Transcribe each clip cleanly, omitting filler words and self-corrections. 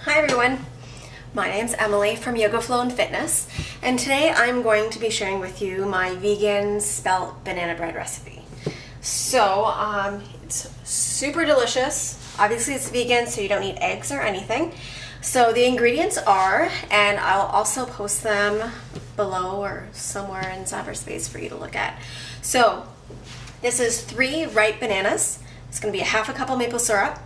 Hi everyone, my name's Emily from Yoga Flow and Fitness, and today I'm going to be sharing with you my vegan spelt banana bread recipe. So it's super delicious. Obviously it's vegan, so you don't need eggs or anything. So the ingredients are, and I'll also post them below or somewhere in cyberspace for you to look at. So this is 3 ripe bananas. It's going to be a half a cup of maple syrup.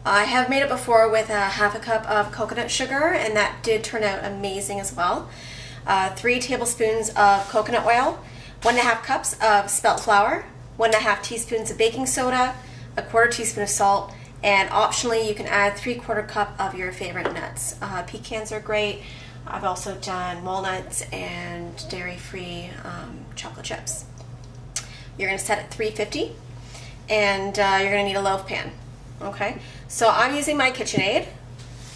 I have made it before with a half a cup of coconut sugar, and that did turn out amazing as well. 3 tablespoons of coconut oil, 1.5 cups of spelt flour, 1.5 teaspoons of baking soda, 1/4 teaspoon of salt, and optionally you can add 3/4 cup of your favorite nuts. Pecans are great. I've also done walnuts and dairy-free chocolate chips. You're going to set at 350, and you're going to need a loaf pan. Okay, so I'm using my KitchenAid.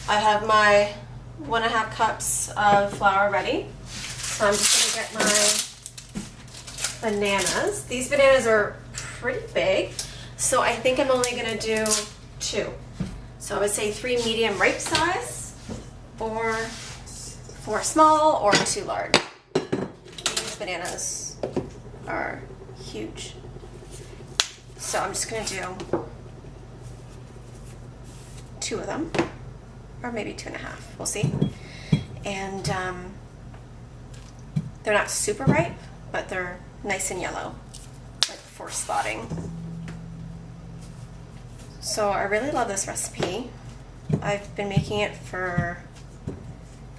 I have my 1.5 cups of flour ready. So I'm just going to get my bananas. These bananas are pretty big, so I think I'm only going to do 2. So I would say 3 medium ripe size, or 4 small, or 2 large. These bananas are huge. So I'm just going to do 2 of them, or maybe 2.5, we'll see. And they're not super ripe, but they're nice and yellow, like for spotting. So I really love this recipe. I've been making it for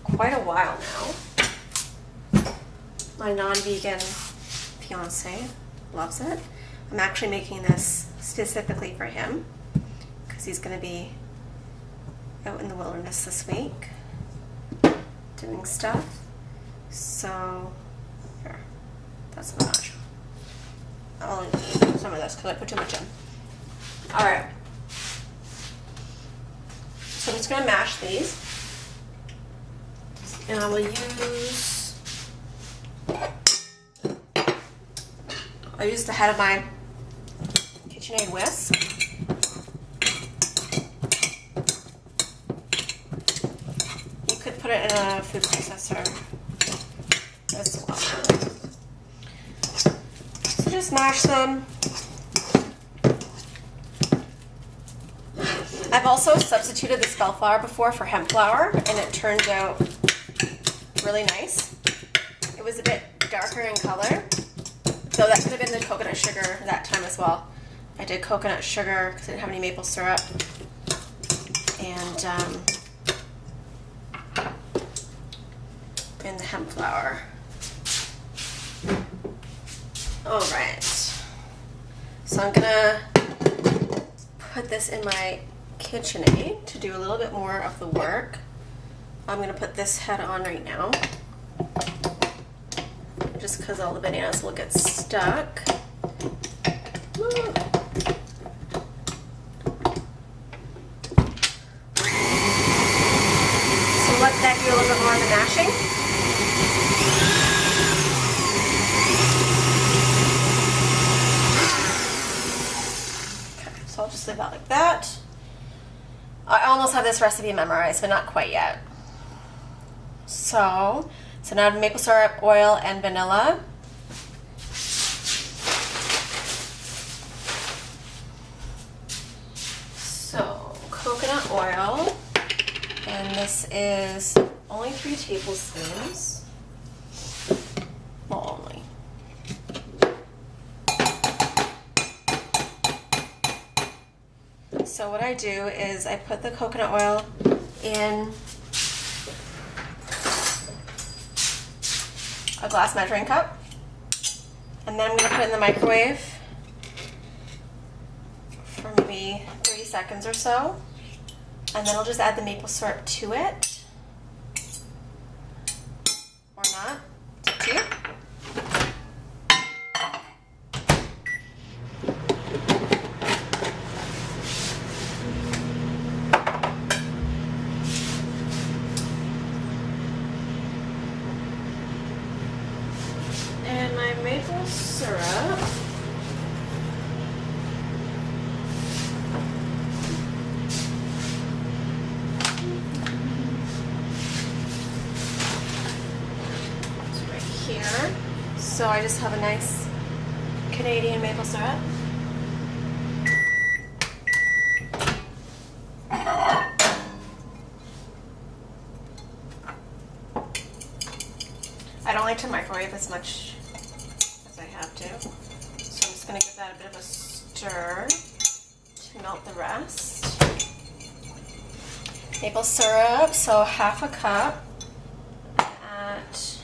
quite a while now. My non-vegan fiance loves it. I'm actually making this specifically for him because he's going to be out in the wilderness this week doing stuff. So here, that's not much. I'll eat some of this because I put too much in. Alright, so I'm just going to mash these, and I will use the head of my KitchenAid whisk. Put it in a food processor as well. So just mash them. I've also substituted the spelt flour before for hemp flour, and it turned out really nice. It was a bit darker in color, so that could have been the coconut sugar that time as well. I did coconut sugar because I didn't have any maple syrup, and the hemp flour. Alright, so I'm gonna put this in my KitchenAid to do a little bit more of the work. I'm gonna put this head on right now, just because all the bananas will get stuck. So let that do a little bit more of the mashing. So I'll just leave that like that. I almost have this recipe memorized, but not quite yet. So now maple syrup, oil, and vanilla. So coconut oil, and this is only 3 tablespoons. Well, only. So what I do is I put the coconut oil in a glass measuring cup, and then I'm going to put it in the microwave for maybe 30 seconds or so, and then I'll just add the maple syrup to it, or not, it's up to you. And my maple syrup So I just have a nice Canadian maple syrup. I don't like to microwave as much as I have to, so I'm just going to give that a bit of a stir to melt the rest. Maple syrup, so half a cup at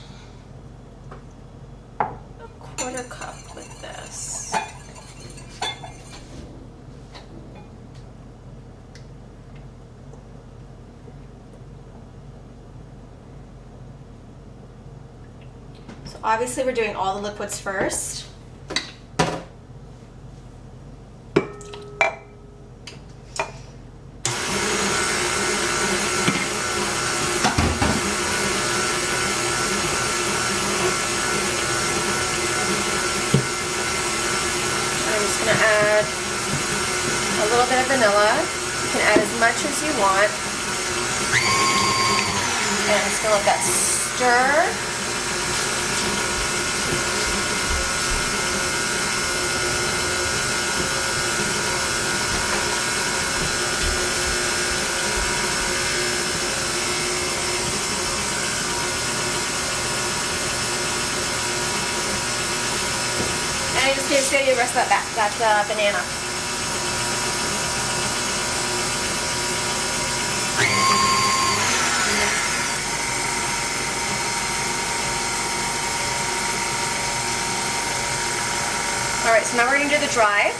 a quarter cup with this. So obviously we're doing all the liquids first. Add a little bit of vanilla. You can add as much as you want. And I'm just going to let that stir. And I just need to save the rest of that banana. Alright, so now we're going to do the dry.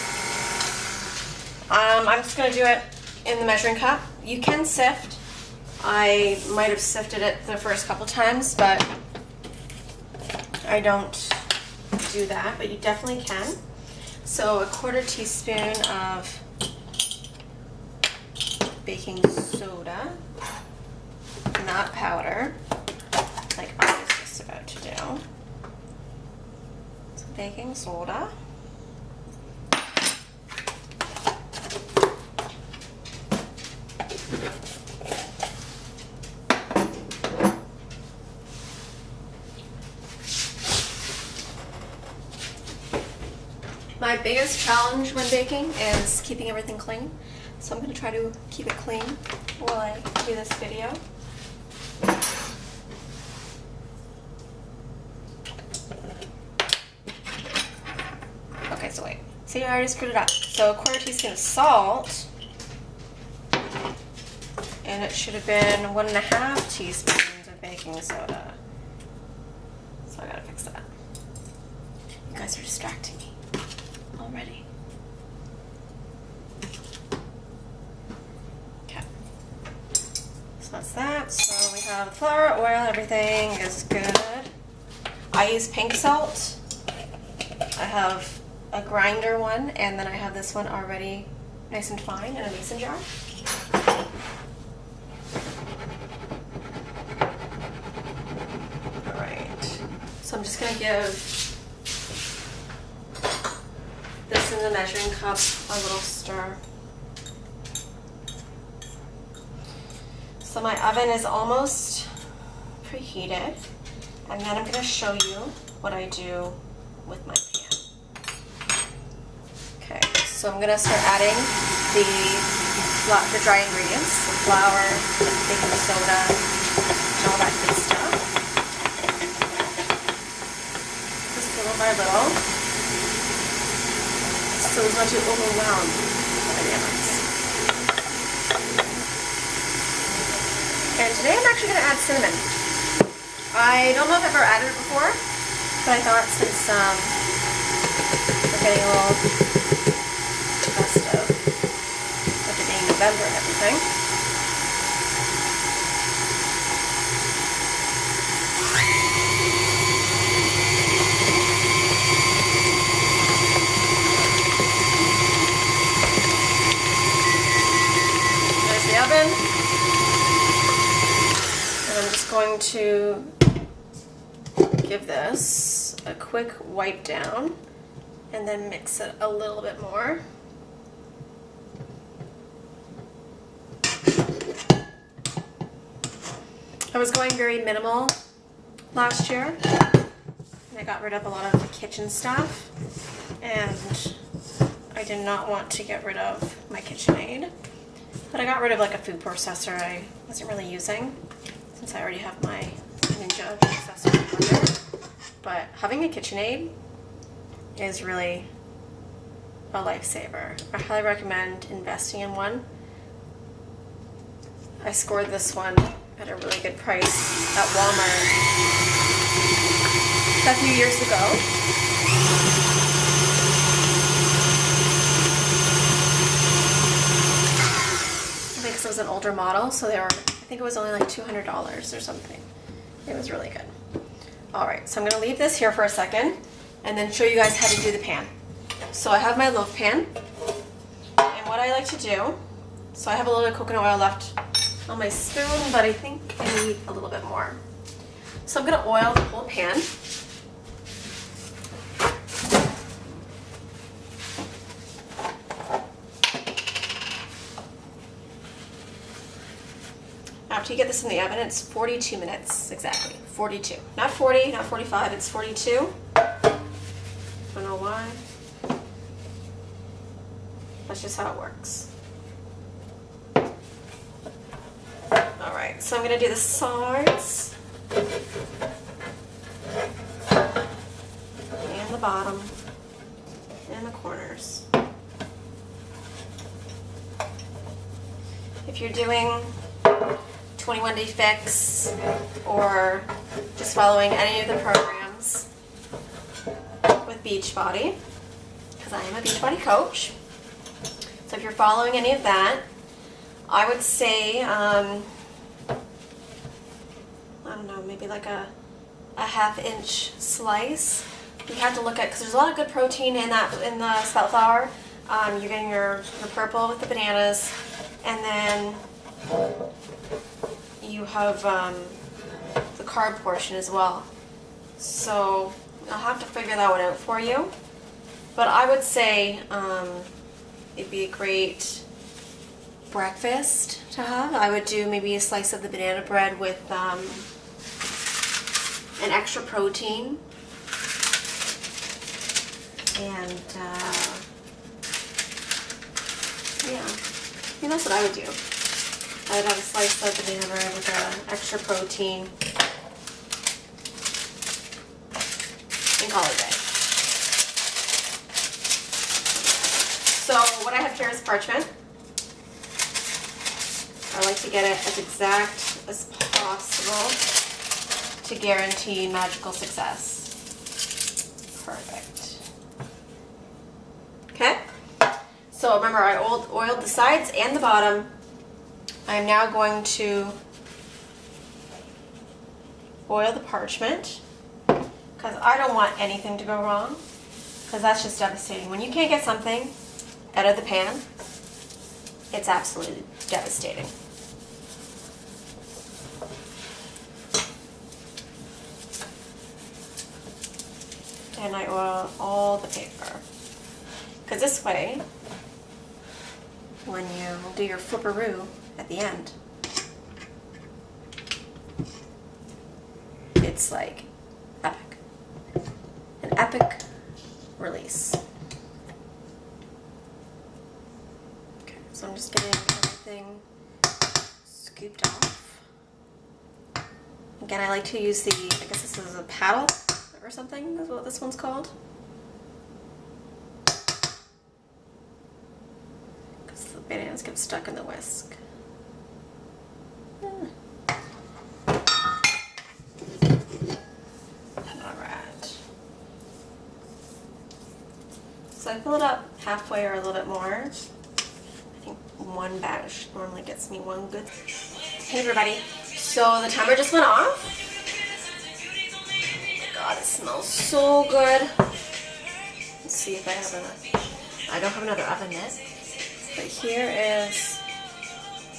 I'm just going to do it in the measuring cup. You can sift. I might have sifted it the first couple times, but I don't do that, but you definitely can. So a quarter teaspoon of baking soda, not powder, like I was just about to do. So baking soda. My biggest challenge when baking is keeping everything clean, so I'm going to try to keep it clean while I do this video. Okay, so wait. See, I already screwed it up. So a quarter teaspoon of salt, and it should have been 1.5 teaspoons of baking soda. So I gotta fix that. You guys are distracting me already. Okay. So that's that. So we have flour, oil, everything is good. I use pink salt. I have a grinder one, and then I have this one already nice and fine in a mason jar. Alright. So I'm just going to give this in the measuring cup a little stir. So my oven is almost preheated, and then I'm going to show you what I do with my pan. Okay, so I'm going to start adding the dry ingredients, the flour, baking soda, and all that good stuff. Just little by little, so as not to overwhelm the bananas. And today I'm actually going to add cinnamon. I don't know if I've ever added it before, but I thought since we're getting a little festive with it being November and everything. There's the oven. And I'm just going to give this a quick wipe down and then mix it a little bit more. I was going very minimal last year I got rid of a lot of the kitchen stuff, and I did not want to get rid of my KitchenAid. But I got rid of like a food processor I wasn't really using, since I already have my Ninja processor blender. But having a KitchenAid is really a lifesaver. I highly recommend investing in one. I scored this one at a really good price at Walmart a few years ago. Because it was an older model, so I think it was only like $200 or something. It was really good. Alright, so I'm going to leave this here for a second and then show you guys how to do the pan. So I have my loaf pan, and what I like to do, so I have a little coconut oil left on my spoon, but I think I need a little bit more. So I'm going to oil the whole pan. After you get this in the oven, it's 42 minutes exactly. 42. Not 40, not 45, it's 42. I don't know why. That's just how it works. Alright, so I'm going to do the sides and the bottom and the corners. If you're doing 21-day fix or just following any of the programs with Beachbody, because I am a Beachbody coach, so if you're following any of that, I would say, I don't know, maybe like a half-inch slice. You have to look at, because there's a lot of good protein in the spelt flour. You're getting your purple with the bananas, and then you have the carb portion as well. So I'll have to figure that one out for you. But I would say it'd be a great breakfast to have. I would do maybe a slice of the banana bread with an extra protein. And yeah, I think that's what I would do. I would have a slice of banana bread with an extra protein and call it a day. So what I have here is parchment. I like to get it as exact as possible to guarantee magical success. Perfect. Okay? So remember, I oiled the sides and the bottom. I'm now going to oil the parchment because I don't want anything to go wrong, because that's just devastating. When you can't get something out of the pan, it's absolutely devastating. And I oil all the paper, because this way, when you do your flipperoo at the end, it's like epic. An epic release. Okay, so I'm just getting everything scooped off. Again, I like to use the, I guess this is a paddle or something, is what this one's called. Because the bananas get stuck in the whisk. Alright. So I fill it up halfway or a little bit more. I think one batch normally gets me one good. Hey everybody. So the timer just went off. God, it smells so good. Let's see if I have enough. I don't have another oven mitt. But here is